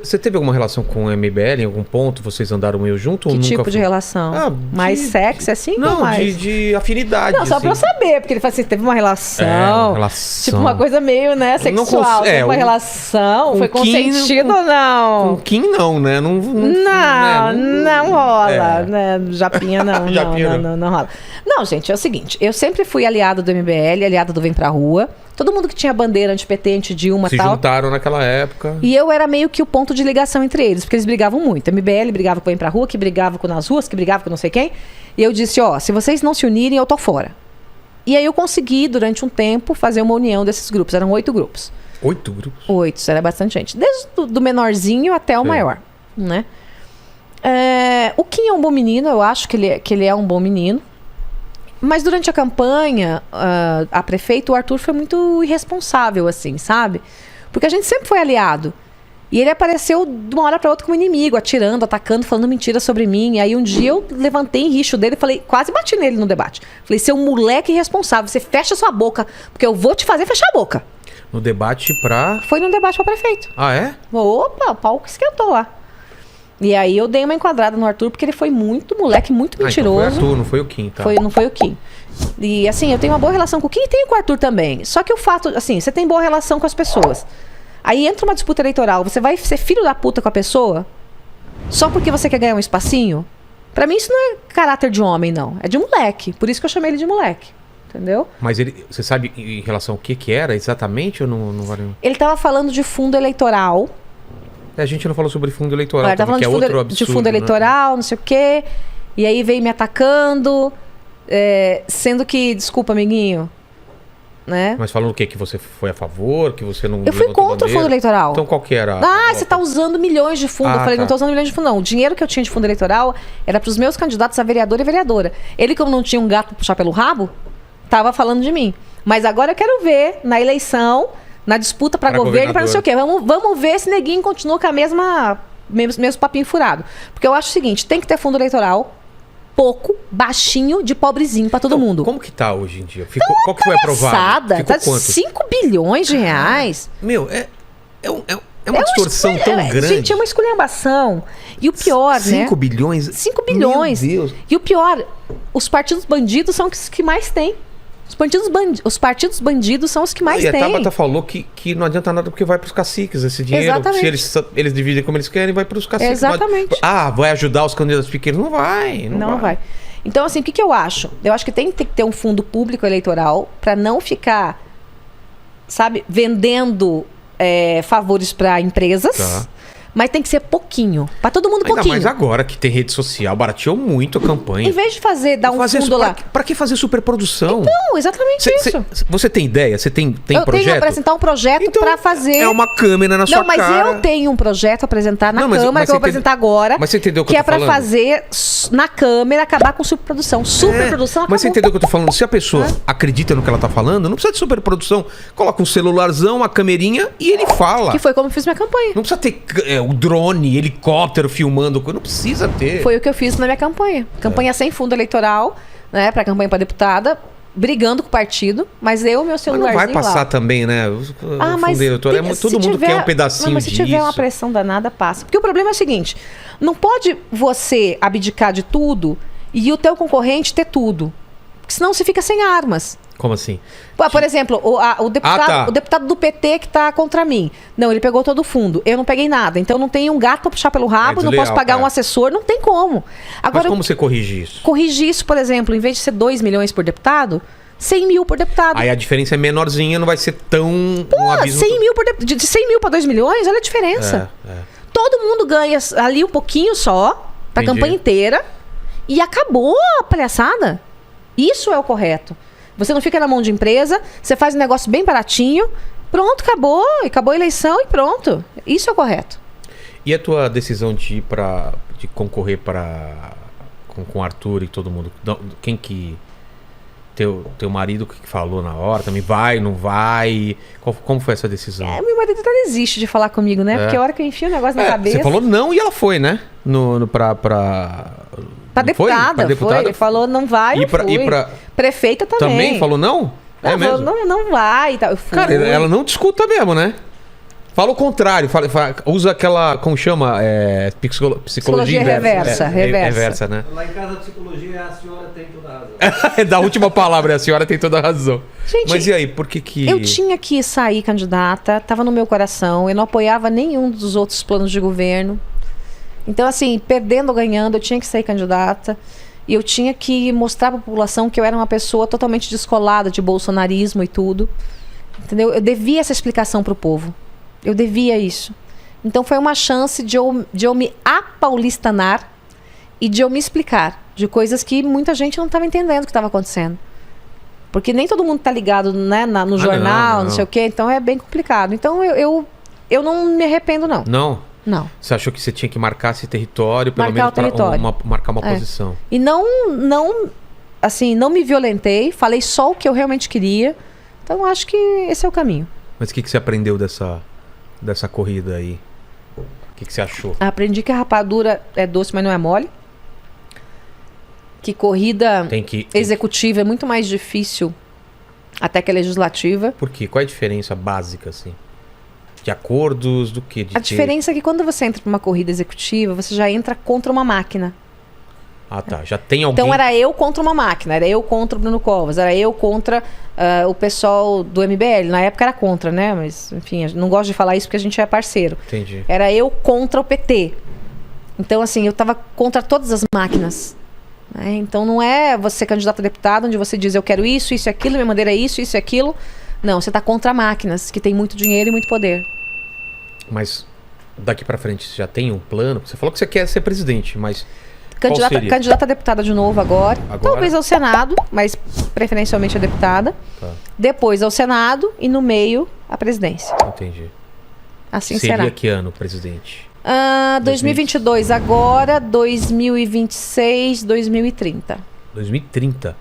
Você teve alguma relação com o MBL em algum ponto? Vocês andaram meio junto ou Que nunca tipo foi? de relação? Mais sexy assim? Não, ou mais? de afinidade. Não, só pra eu saber, porque ele fala assim, teve uma relação. Uma relação. Tipo uma coisa meio, né, sexual. Teve uma relação, foi consentido ou não? Com Kim não, né? Não rola, né? Japinha não, não rola. Não, gente, é o seguinte, eu sempre fui aliada do MBL, aliada do Vem Pra Rua. Todo mundo que tinha bandeira anti-PT, anti-Dilma e tal. Se juntaram naquela época. E eu era meio que o ponto de ligação entre eles, porque eles brigavam muito. A MBL brigava com o Vem Pra Rua, que brigava com Nas Ruas, que brigava com não sei quem. E eu disse, se vocês não se unirem, eu tô fora. E aí eu consegui, durante um tempo, fazer uma união desses grupos. Eram 8 grupos. 8 grupos? 8, era bastante gente. Desde do menorzinho até o maior, né? O Kim é um bom menino, eu acho que ele é um bom menino. Mas durante a campanha, a prefeita, o Arthur foi muito irresponsável, assim, sabe? Porque a gente sempre foi aliado. E ele apareceu de uma hora para outra como inimigo, atirando, atacando, falando mentira sobre mim. E aí um dia eu levantei em richo dele e falei, quase bati nele no debate. Falei, seu moleque irresponsável, você fecha sua boca, porque eu vou te fazer fechar a boca. No debate pra... Foi num debate para prefeito. Ah, é? Opa, o palco esquentou lá. E aí eu dei uma enquadrada no Arthur, porque ele foi muito moleque, muito mentiroso. Então foi o Arthur, não foi o Kim, tá? Não foi o Kim. E assim, eu tenho uma boa relação com o Kim e tenho com o Arthur também. Só que o fato, assim, você tem boa relação com as pessoas. Aí entra uma disputa eleitoral, você vai ser filho da puta com a pessoa só porque você quer ganhar um espacinho? Pra mim isso não é caráter de homem, não. É de moleque. Por isso que eu chamei ele de moleque. Entendeu? Mas você sabe em relação ao que era exatamente ou não vale? Ele tava falando de fundo eleitoral. A gente não falou sobre fundo eleitoral, Ele tava falando que é outro absurdo, de fundo eleitoral, não sei o quê. E aí veio me atacando, sendo que, desculpa, amiguinho, né? Mas falando o quê? Que você foi a favor, que você não... Eu fui contra o fundo eleitoral. Então qual que era? Você tá usando milhões de fundo. Eu falei, não tô usando milhões de fundo, não. O dinheiro que eu tinha de fundo eleitoral era pros meus candidatos a vereador e vereadora. Ele, como não tinha um gato pra puxar pelo rabo, tava falando de mim. Mas agora eu quero ver, na eleição, na disputa pra governo e pra não sei o quê. Vamos ver se neguinho continua com a mesmo papinho furado. Porque eu acho o seguinte, tem que ter fundo eleitoral pouco, baixinho, de pobrezinho pra todo mundo. Como que tá hoje em dia? Qual que foi aprovado? Ficou tá quanto? 5 bilhões de reais. Meu, é uma distorção tão grande. Gente, é uma esculhambação. E o pior, 5 bilhões? 5 bilhões. Meu Deus. E o pior, os partidos bandidos são os que mais têm. Os partidos bandidos são os que mais têm. E a Tabata falou que não adianta nada porque vai pros caciques esse dinheiro. Exatamente. Se eles dividem como eles querem, vai pros caciques. Exatamente. Vai ajudar os candidatos pequenos? Não vai. Não vai. Então, assim, o que eu acho? Eu acho que tem que ter um fundo público eleitoral para não ficar, sabe, vendendo favores para empresas. Tá. Mas tem que ser pouquinho. Pra todo mundo pouquinho. Ainda mais agora que tem rede social, barateou muito a campanha. Em vez de dar um fundo lá... Pra que fazer superprodução? Então, exatamente isso. Você tem ideia? Você tem projeto? Eu tenho que apresentar um projeto então, pra fazer... É uma câmera na sua cara. Não, mas eu tenho um projeto a apresentar na Câmara, que eu vou apresentar agora. Mas você entendeu o que eu tô falando? Que é pra fazer na Câmara, acabar com superprodução. Superprodução acabou. Mas você entendeu o que eu tô falando? Se a pessoa acredita no que ela tá falando, não precisa de superprodução. Coloca um celularzão, a camerinha e ele fala. Que foi como eu fiz minha campanha. Não precisa ter o drone, helicóptero filmando, não precisa ter. Foi o que eu fiz na minha campanha. Campanha sem fundo eleitoral, né, pra campanha pra deputada, brigando com o partido, mas meu celularzinho mas não vai passar lá. Também, né? Mas todo mundo quer um pedacinho mas se disso. tiver uma pressão danada, passa. Porque o problema é o seguinte, não pode você abdicar de tudo e o teu concorrente ter tudo. Porque senão você fica sem armas. Como assim? Por exemplo, o deputado do PT que tá contra mim. Não, ele pegou todo o fundo. Eu não peguei nada. Então não tenho um gato pra puxar pelo rabo, não posso pagar um assessor, não tem como. Agora, mas como você corrige isso? Corrige isso, por exemplo, em vez de ser 2 milhões por deputado, 100 mil por deputado. Aí a diferença é menorzinha, não vai ser tão um abismo. 100 mil de 100 mil para 2 milhões, olha a diferença. Todo mundo ganha ali um pouquinho só, pra campanha inteira, e acabou a palhaçada. Isso é o correto. Você não fica na mão de empresa, você faz um negócio bem baratinho, pronto, acabou a eleição e pronto. Isso é o correto. E a tua decisão de concorrer com o Arthur e todo mundo? Quem que... Teu marido que falou na hora também? Vai, não vai? Como foi essa decisão? Meu marido até desiste de falar comigo, né? Porque a hora que eu enfio o negócio na cabeça... Você falou não e ela foi, né? Pra deputada, foi. Ele falou, não vai, eu fui. Prefeita também. Também falou não? Não, mesmo? Falou, não vai. Eu fui. Cara, ela não te escuta mesmo, né? Fala o contrário, usa aquela, como chama? Psicologia reversa. Reversa, né? Lá em casa a psicologia a senhora tem toda a razão. É da última palavra, a senhora tem toda a razão. Gente, mas e aí, por que... Eu tinha que sair candidata, tava no meu coração, eu não apoiava nenhum dos outros planos de governo. Então, assim, perdendo ou ganhando, eu tinha que sair candidata. E eu tinha que mostrar para a população que eu era uma pessoa totalmente descolada de bolsonarismo e tudo. Entendeu? Eu devia essa explicação para o povo. Eu devia isso. Então foi uma chance de eu me apaulistanar e de eu me explicar de coisas que muita gente não estava entendendo o que estava acontecendo. Porque nem todo mundo está ligado, né, no jornal, não sei o quê. Então é bem complicado. Então eu não me arrependo, não. Não? Não. Você achou que você tinha que marcar esse território, pelo marcar menos para marcar uma posição? E não me violentei, falei só o que eu realmente queria. Então acho que esse é o caminho. Mas o que você aprendeu dessa corrida aí? O que você achou? Aprendi que a rapadura é doce, mas não é mole. Que corrida executiva é muito mais difícil até que a legislativa. Por quê? Qual é a diferença básica, assim? De acordos, do quê? A diferença é que quando você entra para uma corrida executiva, você já entra contra uma máquina. Ah, tá. Já tem alguém... Então era eu contra uma máquina, era eu contra o Bruno Covas, era eu contra o pessoal do MBL. Na época era contra, né? Mas, enfim, não gosto de falar isso porque a gente é parceiro. Entendi. Era eu contra o PT. Então, assim, eu estava contra todas as máquinas. Né? Então não é você ser candidato a deputado onde você diz eu quero isso, isso e aquilo, minha bandeira é isso e aquilo. Não, você está contra máquinas que têm muito dinheiro e muito poder. Mas daqui para frente você já tem um plano? Você falou que você quer ser presidente, mas... Candidata a deputada de novo agora. Talvez ao Senado, mas preferencialmente a deputada. Tá. Depois ao Senado e no meio a presidência. Entendi. Assim seria será. Que ano, presidente? 2022 agora, 2026, 2030. 2030?